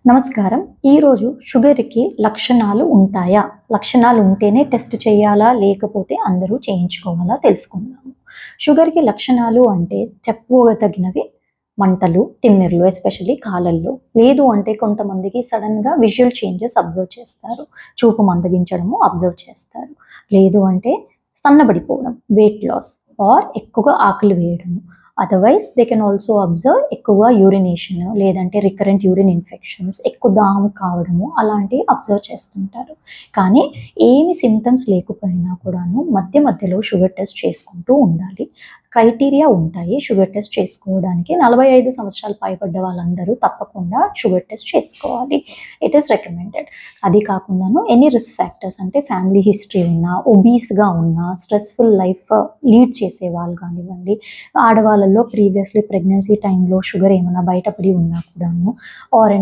నమస్కారం. ఈరోజు షుగర్‌కి లక్షణాలు ఉంటాయా? లక్షణాలు ఉంటేనే టెస్ట్ చేయాలా? లేకపోతే అందరూ చేయించుకోవాలా? తెలుసుకుందాము. షుగర్‌కి లక్షణాలు అంటే చెప్పుకోదగినవి మంటలు, తిమ్మిర్లు ఎస్పెషల్లీ కాలల్లో. లేదు అంటే కొంతమందికి సడెన్‌గా విజువల్ చేంజెస్ అబ్జర్వ్ చేస్తారు. చూపు మందగించడము అబ్జర్వ్ చేస్తారు. లేదు అంటే సన్నబడిపోవడం, వెయిట్ లాస్ ఆర్ ఎక్కువగా ఆకలి వేయడము. Otherwise they can also observe ఎక్కువగా యూరినేషన్ లేదంటే రికరెంట్ యూరిన్ ఇన్ఫెక్షన్స్, ఎక్కువ దాహం కావడము అలాంటివి అబ్జర్వ్ చేస్తుంటారు. కానీ ఏమి సింప్టమ్స్ లేకపోయినా కూడాను మధ్య మధ్యలో షుగర్ టెస్ట్ చేసుకుంటూ ఉండాలి. క్రైటీరియా ఉంటాయి షుగర్ టెస్ట్ చేసుకోవడానికి. 45 సంవత్సరాలు పైబడ్డ వాళ్ళందరూ తప్పకుండా షుగర్ టెస్ట్ చేసుకోవాలి. It is recommended. అది కాకుండాను ఎనీ రిస్క్ ఫ్యాక్టర్స్ అంటే ఫ్యామిలీ హిస్టరీ ఉన్నా, ఒబీస్‌గా ఉన్నా, స్ట్రెస్‌ఫుల్ లైఫ్ లీడ్ చేసే వాళ్ళు కానివ్వండి, ఆడవాళ్ళలో ప్రీవియస్‌లీ ప్రెగ్నెన్సీ టైంలో షుగర్ ఏమన్నా బయటపడి ఉన్నా కూడాను ఆర్